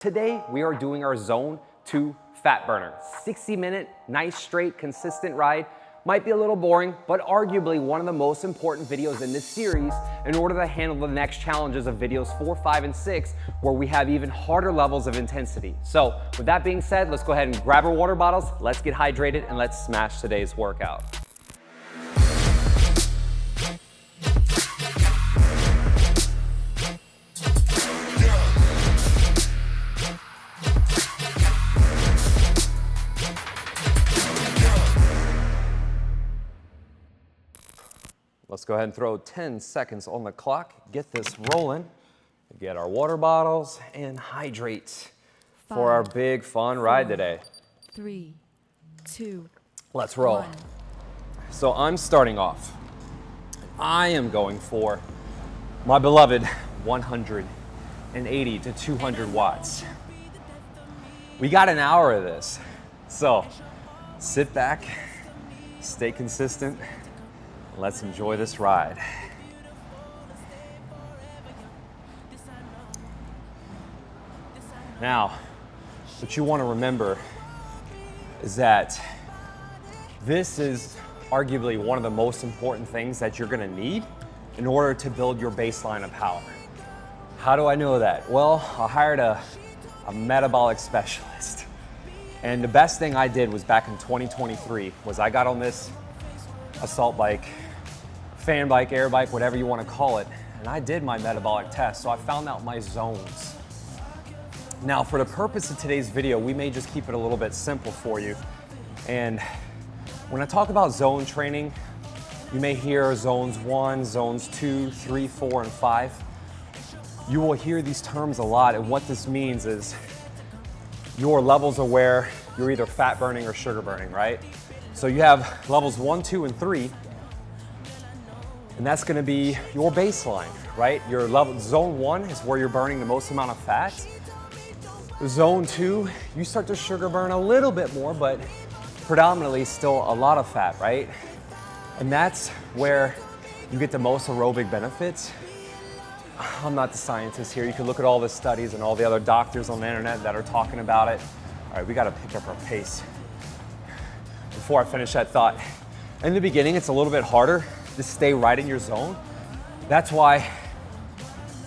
Today, we are doing our Zone 2 Fat Burner. 60-minute, nice, straight, consistent ride. Might be a little boring, but arguably one of the most important videos in this series in order to handle the next challenges of videos 4, 5, and 6, where we have even harder levels of intensity. So with that being said, let's go ahead and grab our water bottles, let's get hydrated, and let's smash today's workout. Let's go ahead and throw 10 seconds on the clock, get this rolling, get our water bottles, and hydrate for our big fun ride today. 3, 2, let's roll. 1. So I'm starting off. I am going for my beloved 180 to 200 watts. We got an hour of this, so sit back, stay consistent. Let's enjoy this ride. Now, what you want to remember is that this is arguably one of the most important things that you're going to need in order to build your baseline of power. How do I know that? Well, I hired a metabolic specialist. And the best thing I did was back in 2023 was I got on this assault bike, fan bike, Aerobic, whatever you want to call it, and I did my metabolic test, so I found out my zones. Now, for the purpose of today's video, we may just keep it a little bit simple for you. And when I talk about zone training, you may hear zones 1, zones 2, 3, 4, and 5. You will hear these terms a lot, and what this means is your levels are where you're either fat burning or sugar burning, right? So you have levels 1, 2, and 3, and that's gonna be your baseline, right? Your level, zone 1 is where you're burning the most amount of fat. Zone 2, you start to sugar burn a little bit more, but predominantly still a lot of fat, right? And that's where you get the most aerobic benefits. I'm not the scientist here. You can look at all the studies and all the other doctors on the internet that are talking about it. All right, we gotta pick up our pace. Before I finish that thought, in the beginning, it's a little bit harder to stay right in your zone. That's why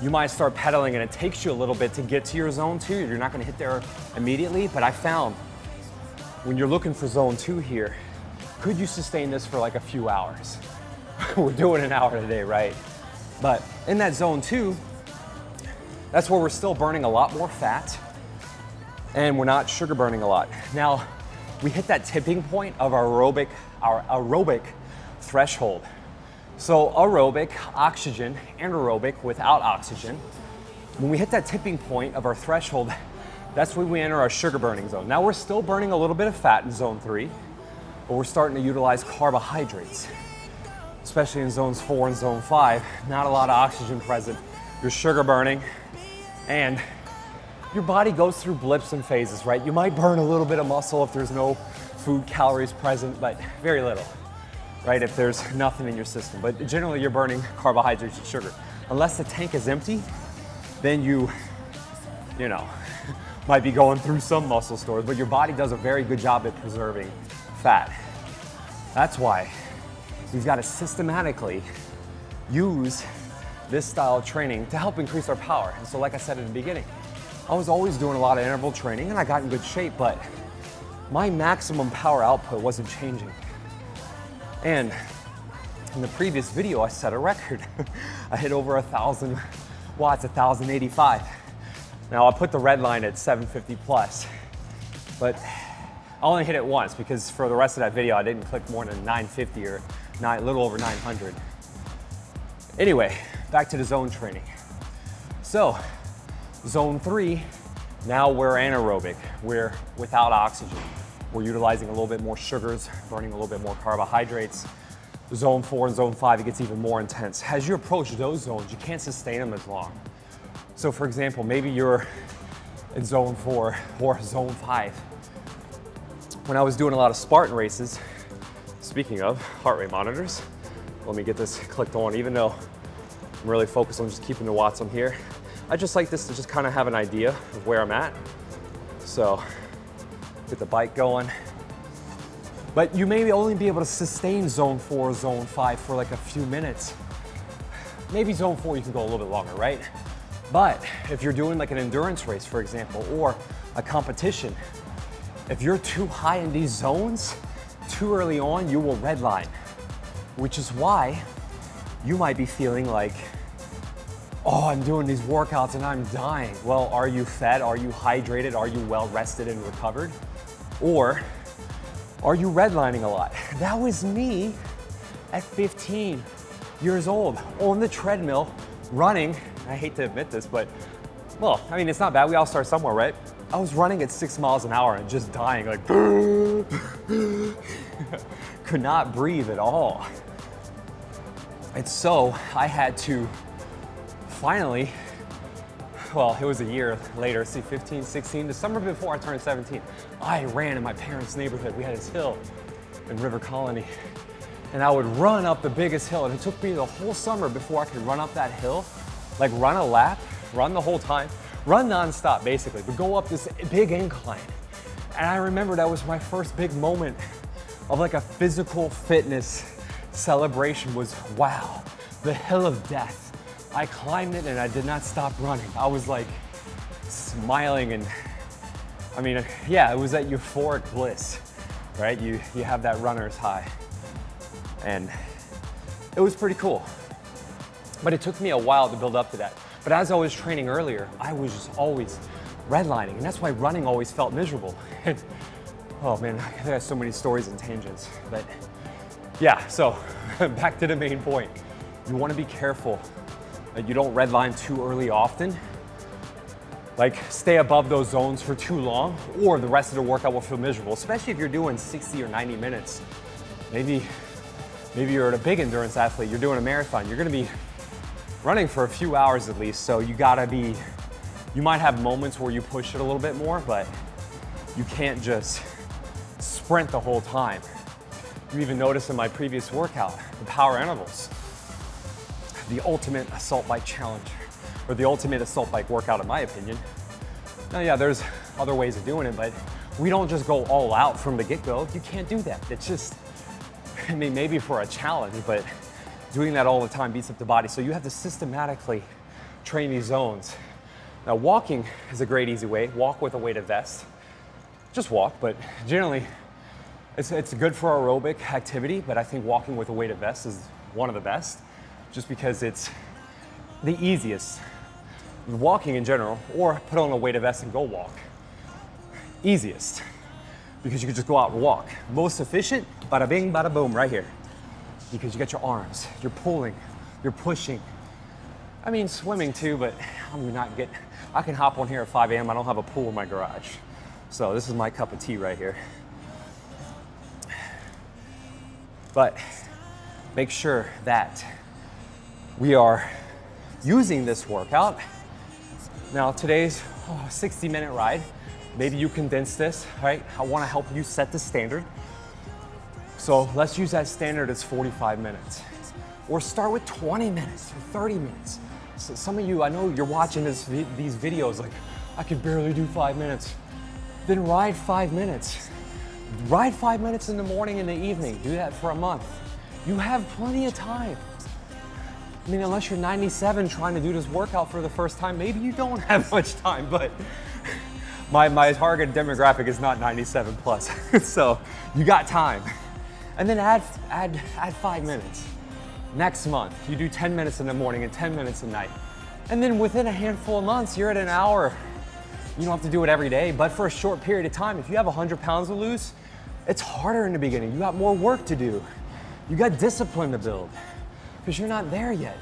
you might start pedaling and it takes you a little bit to get to your zone 2. You're not gonna hit there immediately, but I found when you're looking for zone 2 here, could you sustain this for like a few hours? We're doing an hour today, right? But in that zone 2, that's where we're still burning a lot more fat and we're not sugar burning a lot. Now, we hit that tipping point of our aerobic threshold. So aerobic, oxygen, anaerobic without oxygen. When we hit that tipping point of our threshold, that's when we enter our sugar burning zone. Now we're still burning a little bit of fat in zone 3, but we're starting to utilize carbohydrates, especially in zones 4 and zone 5. Not a lot of oxygen present. You're sugar burning, and your body goes through blips and phases, right? You might burn a little bit of muscle if there's no food calories present, but very little, right? If there's nothing in your system. But generally you're burning carbohydrates and sugar. Unless the tank is empty, then you know, might be going through some muscle stores, but your body does a very good job at preserving fat. That's why we've got to systematically use this style of training to help increase our power. And so like I said in the beginning, I was always doing a lot of interval training and I got in good shape, but my maximum power output wasn't changing. And in the previous video, I set a record. I hit over 1,000 watts, 1,085. Now I put the red line at 750 plus, but I only hit it once because for the rest of that video, I didn't click more than 950 or a little over 900. Anyway, back to the zone training. So, zone 3, now we're anaerobic. We're without oxygen. We're utilizing a little bit more sugars, burning a little bit more carbohydrates. Zone 4 and zone 5, it gets even more intense. As you approach those zones, you can't sustain them as long. So for example, maybe you're in zone 4 or zone 5. When I was doing a lot of Spartan races, speaking of heart rate monitors, let me get this clicked on, even though I'm really focused on just keeping the watts on here. I just like this to just kind of have an idea of where I'm at. So get the bike going. But you may only be able to sustain zone 4, zone 5 for like a few minutes. Maybe zone 4 you can go a little bit longer, right? But if you're doing like an endurance race, for example, or a competition, if you're too high in these zones, too early on, you will redline, which is why you might be feeling like, oh, I'm doing these workouts and I'm dying. Well, are you fed? Are you hydrated? Are you well rested and recovered? Or are you redlining a lot? That was me at 15 years old on the treadmill running. I hate to admit this, but well, I mean, it's not bad. We all start somewhere, right? I was running at 6 miles an hour and just dying, like, could not breathe at all. And so I had to finally, well, it was a year later, see, 15, 16, the summer before I turned 17, I ran in my parents' neighborhood. We had this hill in River Colony, and I would run up the biggest hill, and it took me the whole summer before I could run up that hill, like run a lap, run the whole time, run nonstop basically, but go up this big incline. And I remember that was my first big moment of like a physical fitness celebration. Was, wow, the hill of death. I climbed it and I did not stop running. I was like smiling, and I mean, yeah, it was that euphoric bliss, right? You have that runner's high, and it was pretty cool. But it took me a while to build up to that. But as I was training earlier, I was just always redlining, and that's why running always felt miserable. Oh man, I have so many stories and tangents. But yeah, so back to the main point. You want to be careful that you don't redline too early often. Like stay above those zones for too long, or the rest of the workout will feel miserable, especially if you're doing 60 or 90 minutes. Maybe you're a big endurance athlete, you're doing a marathon, you're gonna be running for a few hours at least, so you might have moments where you push it a little bit more, but you can't just sprint the whole time. You even notice in my previous workout, the power intervals, the ultimate assault bike challenge, or the ultimate assault bike workout in my opinion. Now yeah, there's other ways of doing it, but we don't just go all out from the get-go. You can't do that. It's just, I mean, maybe for a challenge, but doing that all the time beats up the body. So you have to systematically train these zones. Now walking is a great easy way. Walk with a weighted vest. Just walk, but generally it's good for aerobic activity, but I think walking with a weighted vest is one of the best, just because it's the easiest. Walking in general, or put on a weighted vest and go walk. Easiest, because you can just go out and walk. Most efficient, bada bing, bada boom, right here. Because you got your arms, you're pulling, you're pushing. I mean, swimming too, but I can hop on here at 5 a.m. I don't have a pool in my garage. So this is my cup of tea right here. But make sure that we are using this workout. Now today's 60-minute ride. Maybe you condense this, right? I wanna help you set the standard. So let's use that standard as 45 minutes. Or start with 20 minutes or 30 minutes. So some of you, I know you're watching these videos like, I can barely do 5 minutes. Then ride 5 minutes. Ride 5 minutes in the morning and the evening. Do that for a month. You have plenty of time. I mean, unless you're 97 trying to do this workout for the first time, maybe you don't have much time, but my target demographic is not 97 plus. So you got time. And then add 5 minutes. Next month, you do 10 minutes in the morning and 10 minutes at night. And then within a handful of months, you're at an hour. You don't have to do it every day, but for a short period of time, if you have 100 pounds to lose, it's harder in the beginning. You got more work to do. You got discipline to build, because you're not there yet.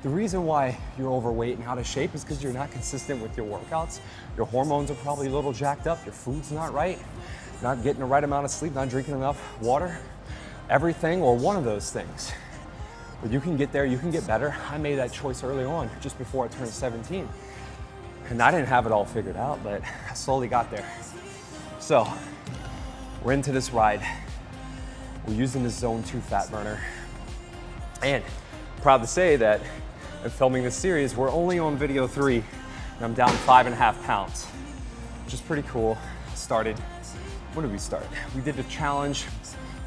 The reason why you're overweight and out of shape is because you're not consistent with your workouts. Your hormones are probably a little jacked up. Your food's not right. Not getting the right amount of sleep, not drinking enough water. Everything or one of those things. But you can get there, you can get better. I made that choice early on, just before I turned 17. And I didn't have it all figured out, but I slowly got there. So, we're into this ride. We're using the Zone 2 fat burner. And proud to say that and filming this series. We're only on video 3, and I'm down 5.5 pounds, which is pretty cool. Started, when did we start? We did the challenge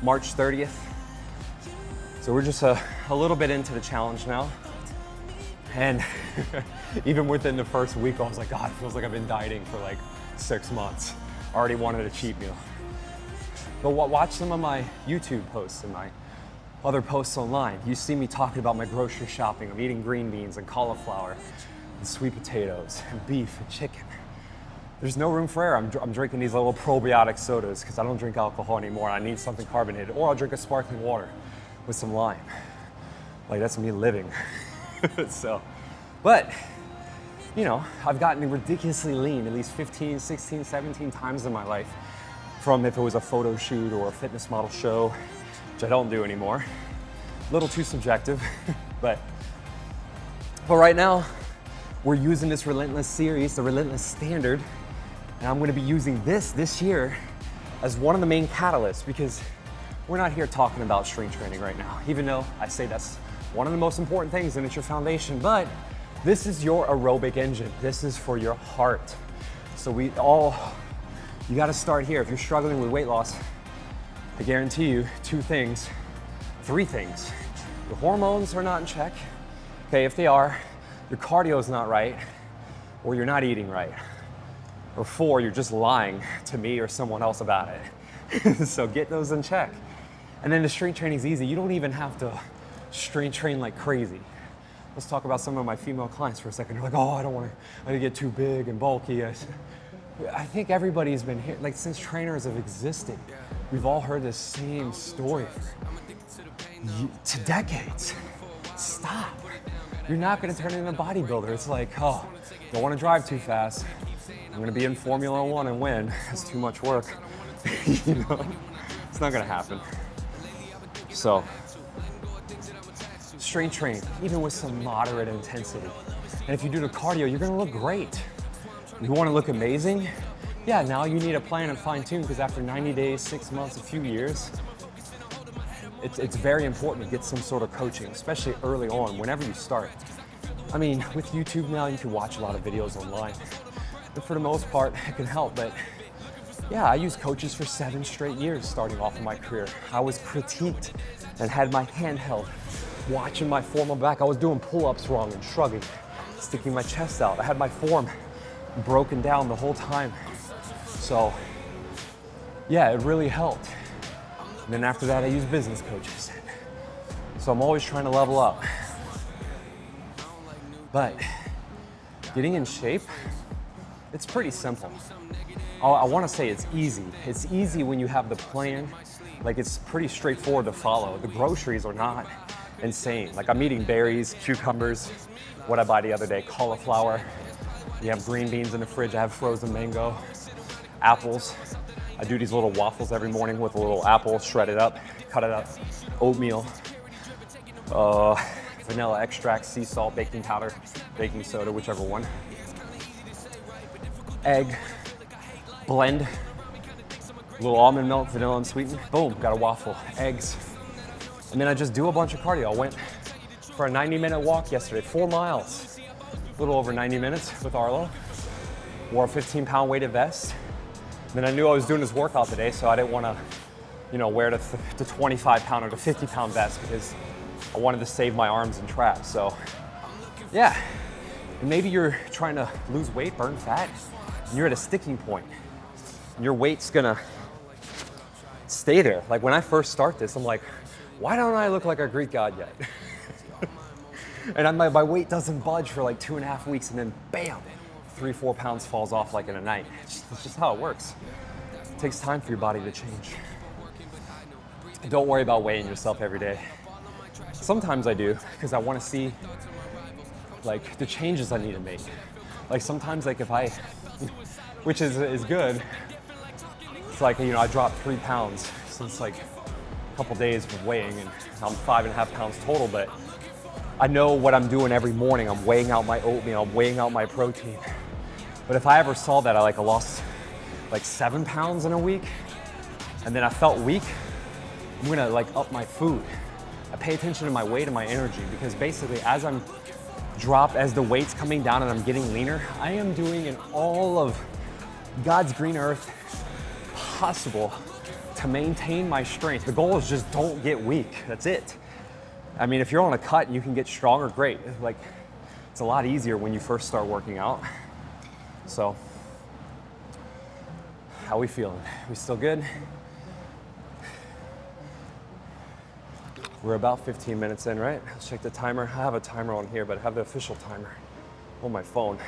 March 30th. So we're just a little bit into the challenge now. And even within the first week, I was like, God, it feels like I've been dieting for like 6 months. Already wanted a cheat meal. But watch some of my YouTube posts and my other posts online. You see me talking about my grocery shopping. I'm eating green beans and cauliflower and sweet potatoes and beef and chicken. There's no room for error. I'm drinking these little probiotic sodas because I don't drink alcohol anymore. I need something carbonated, or I'll drink a sparkling water with some lime. Like, that's me living. So, but, you know, I've gotten ridiculously lean at least 15, 16, 17 times in my life, from if it was a photo shoot or a fitness model show, which I don't do anymore. A little too subjective, but right now we're using this Relentless series, the Relentless standard, and I'm gonna be using this year as one of the main catalysts, because we're not here talking about strength training right now, even though I say that's one of the most important things and it's your foundation, but this is your aerobic engine. This is for your heart. So you gotta start here. If you're struggling with weight loss, I guarantee you 3 things. Your hormones are not in check. Okay, if they are, your cardio is not right, or you're not eating right. Or 4, you're just lying to me or someone else about it. So get those in check. And then the strength training is easy. You don't even have to strength train like crazy. Let's talk about some of my female clients for a second. They're like, oh, I don't to get too big and bulky. I think everybody's been here, like, since trainers have existed, we've all heard this same story to decades. Stop. You're not gonna turn into a bodybuilder. It's like, oh, don't wanna drive too fast. I'm gonna be in Formula One and win. It's too much work. You know, it's not gonna happen. So, strength train, even with some moderate intensity. And if you do the cardio, you're gonna look great. You wanna look amazing? Yeah, now you need a plan and fine tune, because after 90 days, 6 months, a few years, it's very important to get some sort of coaching, especially early on, whenever you start. I mean, with YouTube now, you can watch a lot of videos online. And for the most part, it can help, but yeah, I used coaches for 7 straight years starting off in my career. I was critiqued and had my hand held, watching my form on back. I was doing pull-ups wrong and shrugging, sticking my chest out. I had my form broken down the whole time. So yeah, it really helped. And then after that, I used business coaches. So I'm always trying to level up. But getting in shape, it's pretty simple. I want to say it's easy. It's easy when you have the plan. Like, it's pretty straightforward to follow. The groceries are not insane. Like, I'm eating berries, cucumbers, what I buy the other day, cauliflower. You have green beans in the fridge. I have frozen mango, apples. I do these little waffles every morning with a little apple, shred it up, cut it up, oatmeal, vanilla extract, sea salt, baking powder, baking soda, whichever one. Egg, blend, a little almond milk, vanilla unsweetened, boom, got a waffle, eggs. And then I just do a bunch of cardio. I went for a 90-minute walk yesterday, 4 miles, a little over 90 minutes with Arlo. Wore a 15-pound weighted vest. Then I knew I was doing this workout today, so I didn't want to, wear the 25-pound or the 50-pound vest, because I wanted to save my arms and traps. So yeah, and maybe you're trying to lose weight, burn fat, and you're at a sticking point. And your weight's gonna stay there. Like, when I first start this, I'm like, why don't I look like a Greek god yet? And my weight doesn't budge for like 2.5 weeks, and then bam, 3-4 pounds falls off like in a night. It's just how it works. It takes time for your body to change. Don't worry about weighing yourself every day. Sometimes I do, because I want to see like the changes I need to make. Like, sometimes, like, if I, which is good, it's like, I dropped 3 pounds since like a couple days of weighing, and I'm 5.5 pounds total, but I know what I'm doing every morning. I'm weighing out my oatmeal, I'm weighing out my protein. But if I ever saw that I lost like 7 pounds in a week, and then I felt weak, I'm gonna up my food. I pay attention to my weight and my energy, because basically as I'm drop as the weight's coming down and I'm getting leaner. I am doing in all of God's green earth possible to maintain my strength. The goal is just don't get weak. That's it. I mean, if you're on a cut and you can get stronger, great. Like, it's a lot easier when you first start working out. So, how we feeling? We still good? We're about 15 minutes in, right? Let's check the timer. I have a timer on here, but I have the official timer on my phone.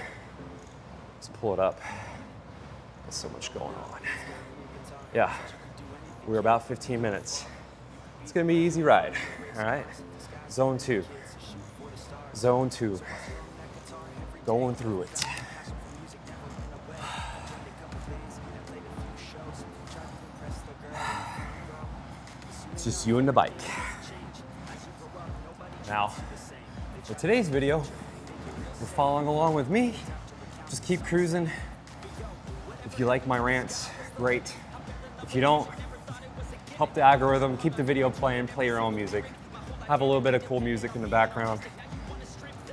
Let's pull it up. There's so much going on. Yeah, we're about 15 minutes. It's gonna be an easy ride, all right? Zone 2. Zone 2. Going through it. It's just you and the bike. Now, for today's video, you're following along with me. Just keep cruising. If you like my rants, great. If you don't, help the algorithm, keep the video playing, play your own music. Have a little bit of cool music in the background.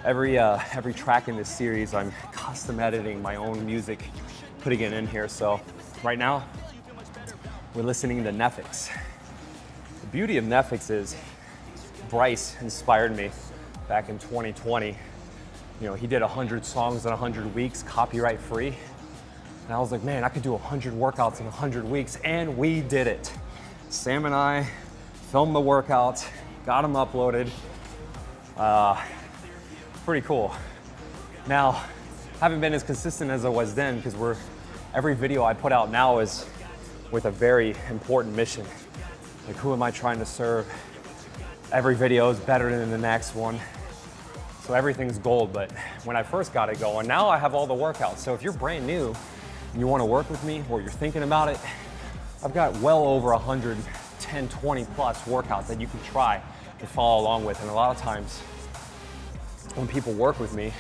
Every track in this series, I'm custom editing my own music, putting it in here. So right now, we're listening to Neffex. The beauty of Neffex is Bryce inspired me back in 2020. You know, he did 100 songs in 100 weeks, copyright free. And I was like, man, I could do 100 workouts in 100 weeks, and we did it. Sam and I filmed the workouts, got them uploaded. Pretty cool. Now, haven't been as consistent as I was then because every video I put out now is with a very important mission. Like, who am I trying to serve? Every video is better than the next one. So everything's gold, but when I first got it going, now I have all the workouts. So if you're brand new and you want to work with me or you're thinking about it, I've got well over 110, 20 plus workouts that you can try to follow along with. And a lot of times when people work with me,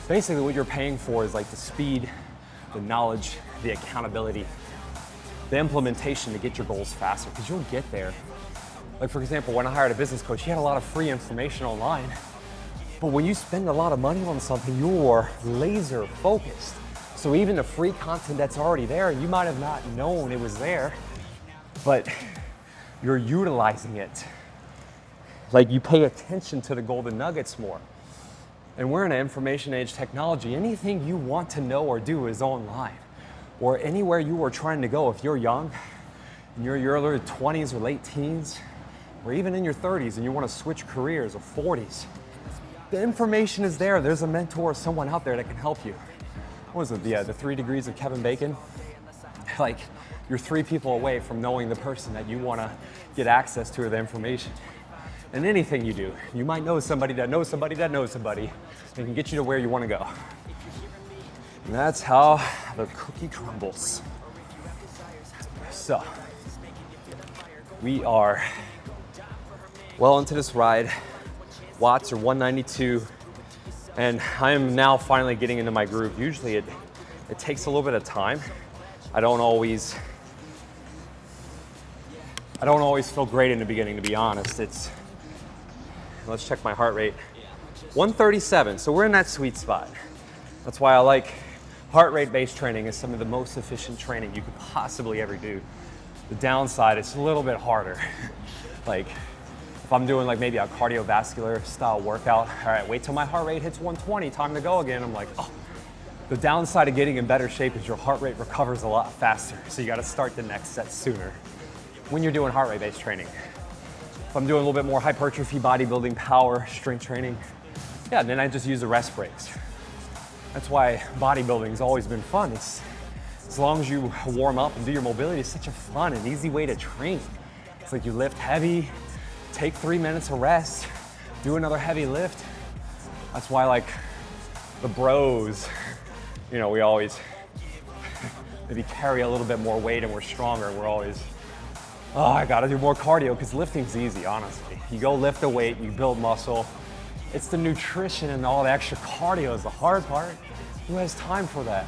basically what you're paying for is like the speed, the knowledge, the accountability, the implementation to get your goals faster, because you'll get there. Like, for example, when I hired a business coach, he had a lot of free information online. But when you spend a lot of money on something, you're laser focused. So even the free content that's already there, you might have not known it was there, but you're utilizing it. Like, you pay attention to the golden nuggets more. And we're in an information age technology. Anything you want to know or do is online, or anywhere you are trying to go. If you're young and you're in your early 20s or late teens, or even in your 30s and you want to switch careers, or 40s, the information is there. There's a mentor or someone out there that can help you. What was it, the 3 degrees of Kevin Bacon? Like, you're 3 people away from knowing the person that you want to get access to, the information. And anything you do, you might know somebody that knows somebody that knows somebody that can get you to where you want to go. And that's how the cookie crumbles. So, we are well into this ride. Watts are 192, and I am now finally getting into my groove. Usually it takes a little bit of time. I don't always feel great in the beginning, to be honest. Let's check my heart rate. 137, so we're in that sweet spot. That's why I like heart rate based training. Is some of the most efficient training you could possibly ever do. The downside, it's a little bit harder. Like, if I'm doing like maybe a cardiovascular style workout, all right, wait till my heart rate hits 120, time to go again. I'm like, oh. The downside of getting in better shape is your heart rate recovers a lot faster. So you gotta start the next set sooner when you're doing heart rate based training. If I'm doing a little bit more hypertrophy, bodybuilding, power, strength training, yeah, then I just use the rest breaks. That's why bodybuilding has always been fun. It's, as long as you warm up and do your mobility, it's such a fun and easy way to train. It's like you lift heavy, take 3 minutes of rest, do another heavy lift. That's why, like, the bros, you know, we always maybe carry a little bit more weight and we're stronger. We're always, oh, I gotta do more cardio, because lifting's easy, honestly. You go lift a weight, you build muscle. It's the nutrition and all the extra cardio is the hard part. Who has time for that?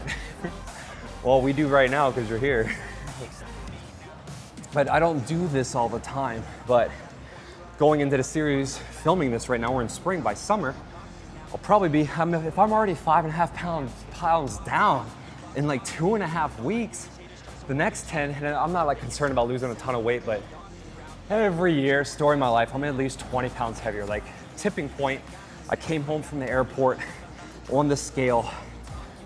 Well, we do right now because you're here. But I don't do this all the time. But going into the series, filming this right now, we're in spring, by summer, I'll probably be, if I'm already 5.5 pounds down in like 2.5 weeks, the next 10, and I'm not like concerned about losing a ton of weight, but every year, story of my life, I'm at least 20 pounds heavier. Like tipping point, I came home from the airport on the scale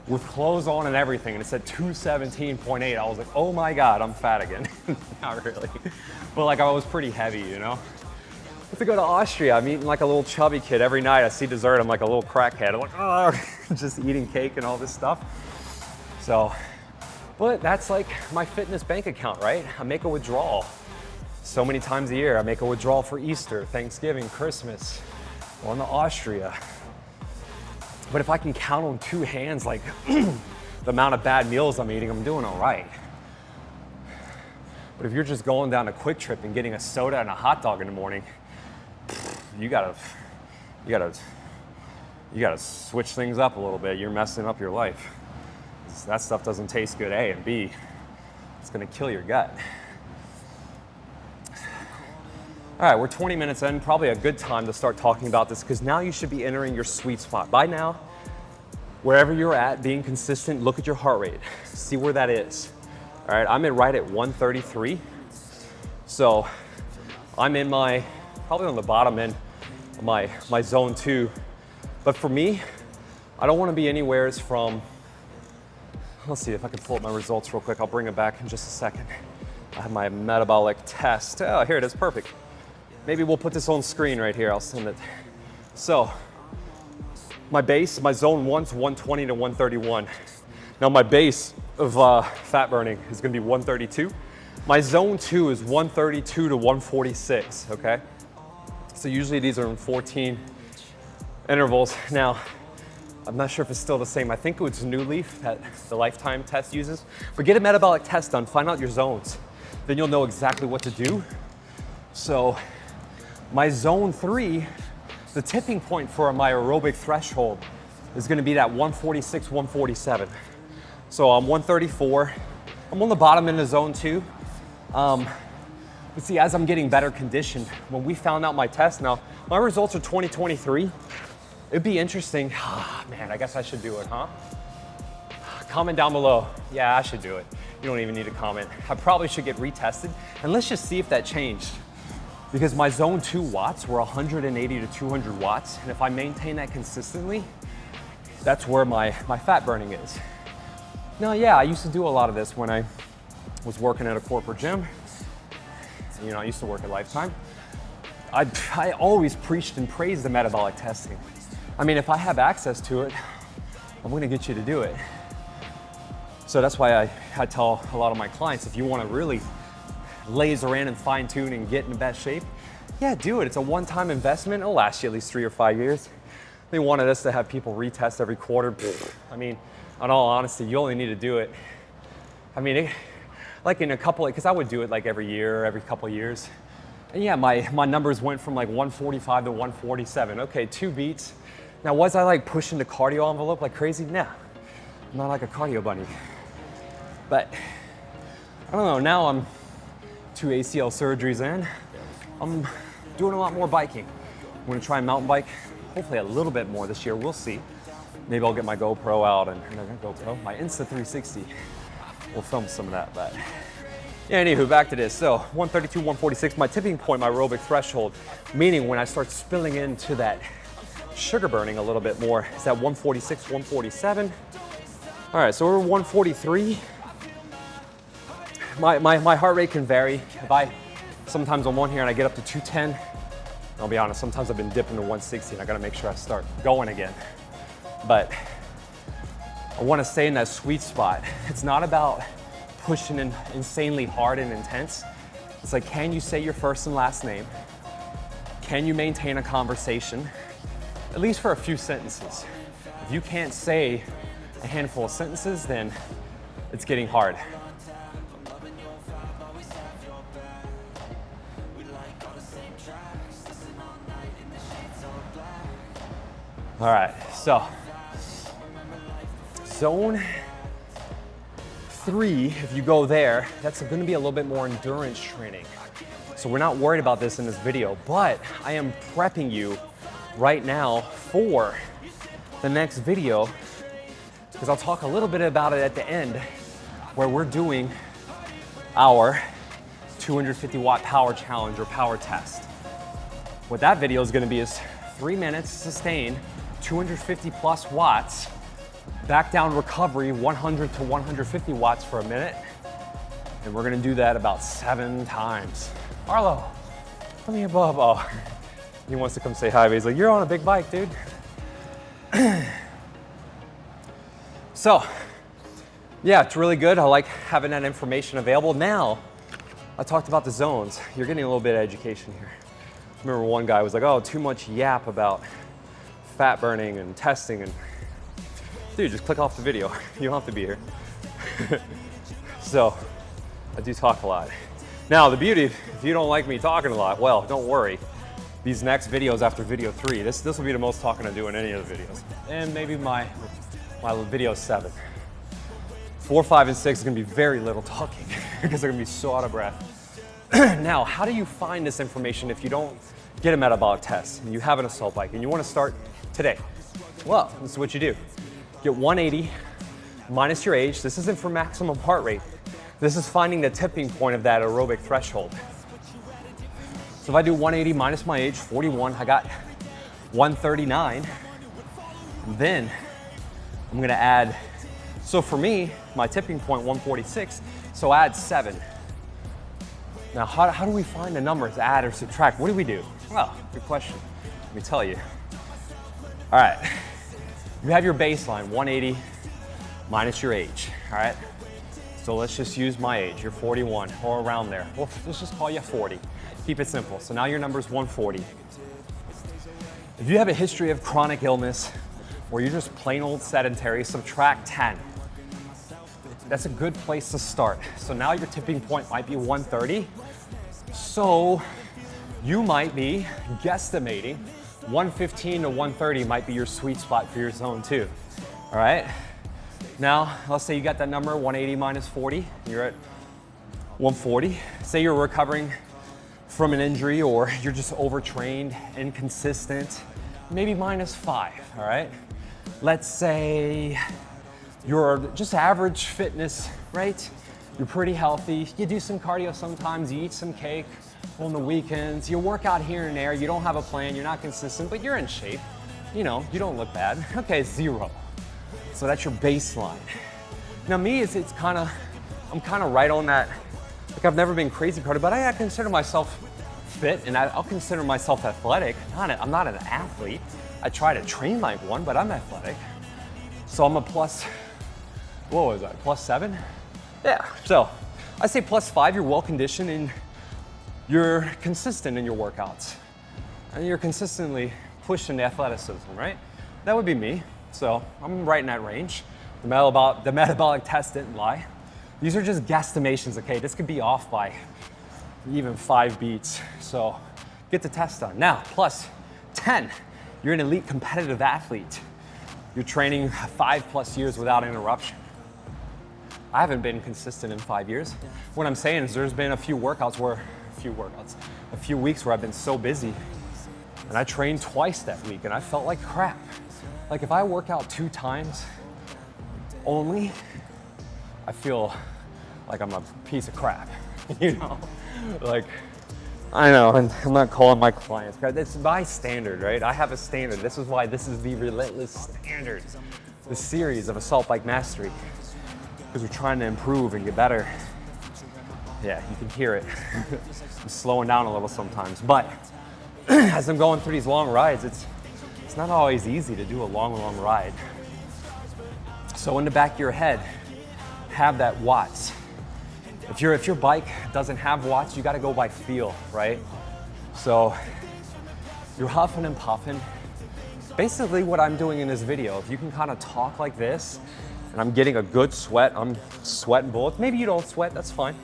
with clothes on and everything, and it said 217.8. I was like, oh my God, I'm fat again. Not really, but like I was pretty heavy, you know? To go to Austria, I'm eating like a little chubby kid. Every night I see dessert, I'm like a little crackhead. I'm like, oh, just eating cake and all this stuff. So, but that's like my fitness bank account, right? I make a withdrawal so many times a year. I make a withdrawal for Easter, Thanksgiving, Christmas, on to Austria. But if I can count on 2 hands, like the amount of bad meals I'm eating, I'm doing all right. But if you're just going down a quick trip and getting a soda and a hot dog in the morning, you gotta switch things up a little bit. You're messing up your life. That stuff doesn't taste good, A, and B, it's gonna kill your gut. All right, we're 20 minutes in, probably a good time to start talking about this because now you should be entering your sweet spot. By now, wherever you're at, being consistent, look at your heart rate, see where that is. All right, I'm right at 133. So I'm in probably on the bottom end of my zone 2. But for me, I don't wanna be anywhere from, let's see if I can pull up my results real quick. I'll bring it back in just a second. I have my metabolic test. Oh, here it is, perfect. Maybe we'll put this on screen right here. I'll send it. So my base, my zone 1's 120 to 131. Now my base of fat burning is gonna be 132. My zone 2 is 132 to 146, okay? So usually these are in 14 intervals. Now, I'm not sure if it's still the same. I think it's New Leaf that the Lifetime test uses. But get a metabolic test done, find out your zones. Then you'll know exactly what to do. So my zone 3, the tipping point for my aerobic threshold is gonna be that 146, 147. So I'm 134. I'm on the bottom end of zone 2. But see, as I'm getting better conditioned, when we found out my test, now my results are 2023. It'd be interesting. Man, I guess I should do it, huh? Comment down below. Yeah, I should do it. You don't even need to comment. I probably should get retested, and let's just see if that changed. Because my zone 2 watts were 180 to 200 watts, and if I maintain that consistently, that's where my fat burning is. Now, yeah, I used to do a lot of this when I was working at a corporate gym. You know, I used to work at Lifetime. I always preached and praised the metabolic testing. I mean, if I have access to it, I'm gonna get you to do it. So that's why I tell a lot of my clients, if you wanna really laser in and fine tune and get in the best shape, yeah, do it. It's a one-time investment. It'll last you at least 3 or 5 years. They wanted us to have people retest every quarter. I mean, in all honesty, you only need to do it. I mean, like in a couple, because I would do it like every year or every couple years. And yeah, my numbers went from like 145 to 147. Okay, 2 beats. Now, was I like pushing the cardio envelope like crazy? Nah, I'm not like a cardio bunny. But I don't know, now I'm 2 ACL surgeries in. I'm doing a lot more biking. I'm gonna try and mountain bike, hopefully a little bit more this year, we'll see. Maybe I'll get my GoPro out and my Insta360. We'll film some of that, but yeah, anywho, back to this. So 132, 146, my tipping point, my aerobic threshold, meaning when I start spilling into that sugar burning a little bit more, is that 146, 147. All right, so we're 143. My heart rate can vary. Sometimes I'm on here and I get up to 210. I'll be honest, sometimes I've been dipping to 160 and I gotta make sure I start going again. But I wanna stay in that sweet spot. It's not about pushing in insanely hard and intense. It's like, can you say your first and last name? Can you maintain a conversation? At least for a few sentences. If you can't say a handful of sentences, then it's getting hard. All right, so zone 3, if you go there, that's gonna be a little bit more endurance training. So we're not worried about this in this video, but I am prepping you right now for the next video, because I'll talk a little bit about it at the end, where we're doing our 250 watt power challenge or power test. What that video is gonna be is 3 minutes sustained, 250 plus watts, back down recovery, 100 to 150 watts for a minute. And we're gonna do that about 7 times. Arlo, come here, Bob. Oh, he wants to come say hi, but he's like, you're on a big bike, dude. So, yeah, it's really good. I like having that information available. Now, I talked about the zones. You're getting a little bit of education here. I remember one guy was like, oh, too much yap about fat burning and testing. And dude, just click off the video. You don't have to be here. So, I do talk a lot. Now, the beauty, if you don't like me talking a lot, well, don't worry. These next videos after video 3, this will be the most talking I do in any of the videos. And maybe my video 7. 4, 5, and 6 is gonna be very little talking because they're gonna be so out of breath. Now, how do you find this information if you don't get a metabolic test and you have an assault bike and you wanna start today? Well, this is what you do. Get 180 minus your age. This isn't for maximum heart rate. This is finding the tipping point of that aerobic threshold. So if I do 180 minus my age, 41, I got 139. Then I'm gonna add, so for me, my tipping point 146, so add 7. Now, how do we find the numbers, add or subtract? What do we do? Well, good question. Let me tell you. All right, you have your baseline, 180 minus your age, all right? So let's just use my age, you're 41 or around there. Or let's just call you 40. Keep it simple. So now your number's 140. If you have a history of chronic illness or you're just plain old sedentary, subtract 10. That's a good place to start. So now your tipping point might be 130. So you might be guesstimating 115 to 130 might be your sweet spot for your zone 2. All right? Now, let's say you got that number, 180 minus 40, you're at 140. Say you're recovering from an injury or you're just overtrained, inconsistent, maybe minus 5, all right? Let's say you're just average fitness, right? You're pretty healthy, you do some cardio sometimes, you eat some cake on the weekends, you work out here and there, you don't have a plan, you're not consistent, but you're in shape. You know, you don't look bad. Okay, 0. So that's your baseline. Now me, I'm kind of right on that. Like I've never been crazy cardio, but I consider myself fit and I'll consider myself athletic. I'm not an athlete. I try to train like one, but I'm athletic. So I'm a plus, what was that, plus 7? Yeah, so I say plus 5, you're well conditioned and you're consistent in your workouts. And you're consistently pushing the athleticism, right? That would be me. So I'm right in that range. The metabolic test didn't lie. These are just guesstimations, okay? This could be off by even 5 beats. So get the test done. Now, plus 10, you're an elite competitive athlete. You're training 5+ years without interruption. I haven't been consistent in 5 years. What I'm saying is there's been a few weeks where I've been so busy and I trained twice that week and I felt like crap. Like if I work out 2 times only, I feel like I'm a piece of crap, you know? Like, I know, and I'm not calling my clients crap. It's my standard, right? I have a standard. This is why this is the Relentless standard, the series of Assault Bike Mastery, because we're trying to improve and get better. Yeah, you can hear it. I'm slowing down a little sometimes, but as I'm going through these long rides, it's not always easy to do a long ride. So in the back of your head, have that watts. If your bike doesn't have watts, you gotta go by feel, right? So you're huffing and puffing. Basically what I'm doing in this video, if you can kind of talk like this, and I'm getting a good sweat, I'm sweating bullets. Maybe you don't sweat, that's fine.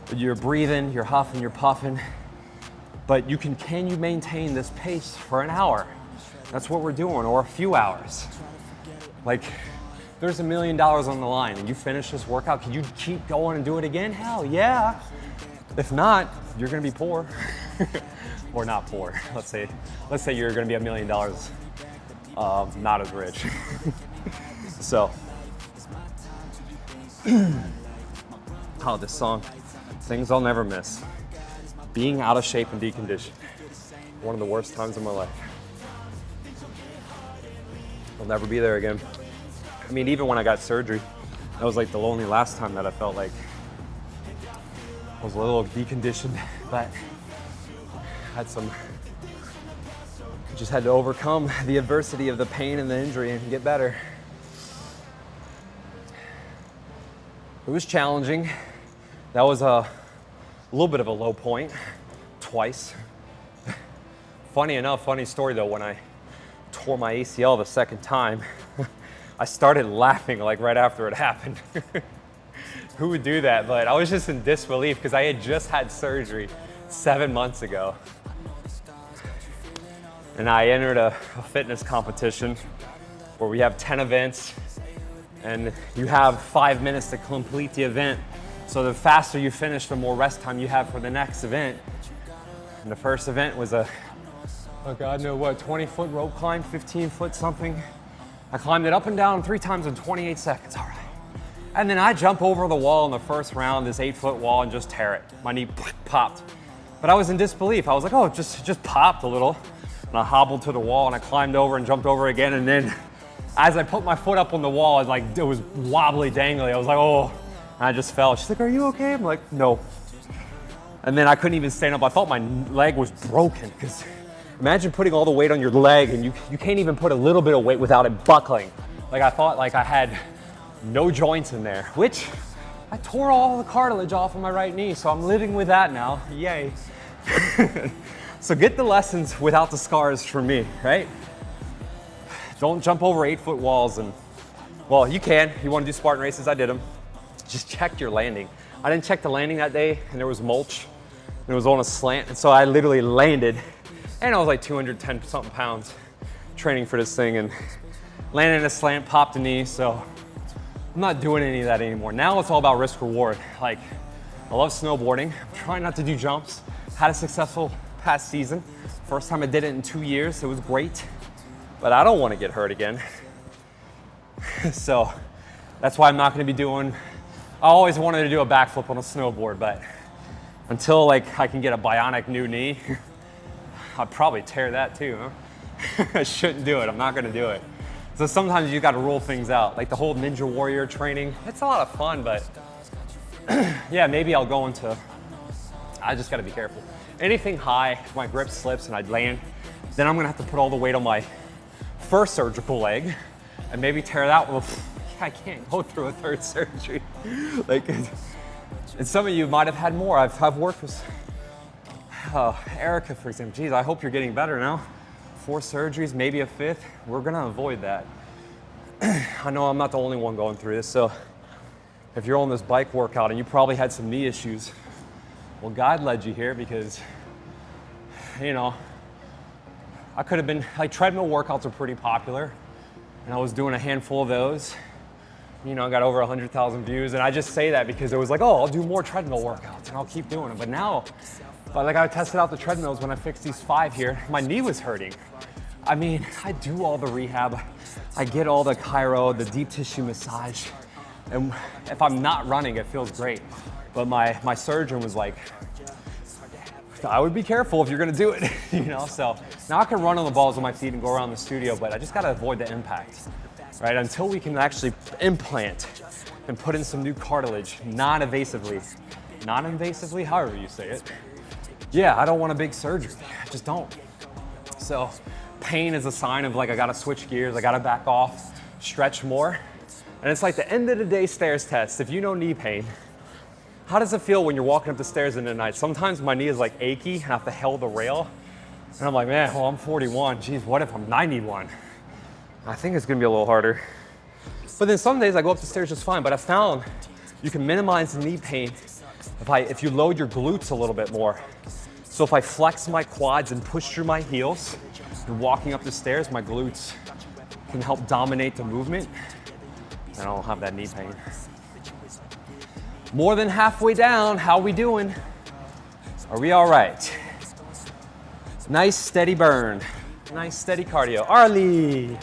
But you're breathing, you're huffing, you're puffing. But can you maintain this pace for an hour? That's what we're doing, or a few hours. Like, there's $1 million on the line and you finish this workout, can you keep going and do it again? Hell yeah. If not, you're gonna be poor. Or not poor. Let's say you're gonna be $1 million, not as rich. So, oh, this song, things I'll never miss. Being out of shape and deconditioned. One of the worst times of my life. I'll never be there again. I mean, even when I got surgery, that was like the only last time that I felt like I was a little deconditioned, but just had to overcome the adversity of the pain and the injury and get better. It was challenging. That was a little bit of a low point, twice. Funny story though, when I tore my ACL the second time, I started laughing like right after it happened. Who would do that? But I was just in disbelief because I had just had surgery 7 months ago. And I entered a fitness competition where we have 10 events and you have 5 minutes to complete the event. So the faster you finish, the more rest time you have for the next event. And the first event was a, oh God, no, what, 20-foot rope climb, 15-foot something. I climbed it up and down 3 times in 28 seconds, all right. And then I jump over the wall in the first round, this 8-foot wall, and just tear it. My knee popped. But I was in disbelief. I was like, oh, it just popped a little. And I hobbled to the wall and I climbed over and jumped over again. And then as I put my foot up on the wall, it was wobbly, dangly. I was like, oh, and I just fell. She's like, are you okay? I'm like, no. And then I couldn't even stand up. I thought my leg was broken because imagine putting all the weight on your leg and you can't even put a little bit of weight without it buckling. Like I thought like I had no joints in there, which I tore all the cartilage off of my right knee. So I'm living with that now, yay. So get the lessons without the scars from me, right? Don't jump over 8-foot walls and, well, you can. You want to do Spartan races, I did them. Just check your landing. I didn't check the landing that day and there was mulch and it was on a slant. And so I literally landed and I was like 210 something pounds training for this thing and landed in a slant, popped a knee. So I'm not doing any of that anymore. Now it's all about risk reward. Like I love snowboarding. I'm trying not to do jumps. Had a successful past season. First time I did it in 2 years. It was great, but I don't want to get hurt again. So that's why I'm not going to be doing, I always wanted to do a backflip on a snowboard, but until like I can get a bionic new knee, I'd probably tear that too, huh? I shouldn't do it. I'm not going to do it. So sometimes you got to rule things out. Like the whole Ninja Warrior training, it's a lot of fun, but yeah, maybe I'll go into, I just got to be careful. Anything high, if my grip slips and I land, then I'm going to have to put all the weight on my first surgical leg and maybe tear that one. I can't go through a third surgery. Like, and some of you might have had more. I've worked with Erica, for example. Geez, I hope you're getting better now. 4 surgeries, maybe a 5th. We're gonna avoid that. I know I'm not the only one going through this, so if you're on this bike workout and you probably had some knee issues, well, God led you here because, you know, I could have been, like treadmill workouts are pretty popular and I was doing a handful of those. You know, I got over 100,000 views and I just say that because it was like, oh, I'll do more treadmill workouts and I'll keep doing it. But now, like I tested out the treadmills when I fixed these 5 here, my knee was hurting. I mean, I do all the rehab. I get all the chiro, the deep tissue massage. And if I'm not running, it feels great. But my surgeon was like, I would be careful if you're gonna do it, you know? So now I can run on the balls of my feet and go around the studio, but I just gotta avoid the impact, right? Until we can actually implant and put in some new cartilage non-invasively, however you say it. Yeah, I don't want a big surgery, I just don't. So pain is a sign of like, I gotta switch gears, I gotta back off, stretch more. And it's like the end of the day stairs test. If you know knee pain, how does it feel when you're walking up the stairs in the night? Sometimes my knee is like achy and I have to hold the rail. And I'm like, man, well, I'm 41. Geez, what if I'm 91? I think it's gonna be a little harder. But then some days I go up the stairs just fine, but I found you can minimize the knee pain if you load your glutes a little bit more. So if I flex my quads and push through my heels and walking up the stairs, my glutes can help dominate the movement. And I don't have that knee pain. More than halfway down, how we doing? Are we all right? Nice steady burn. Nice steady cardio. Arlie!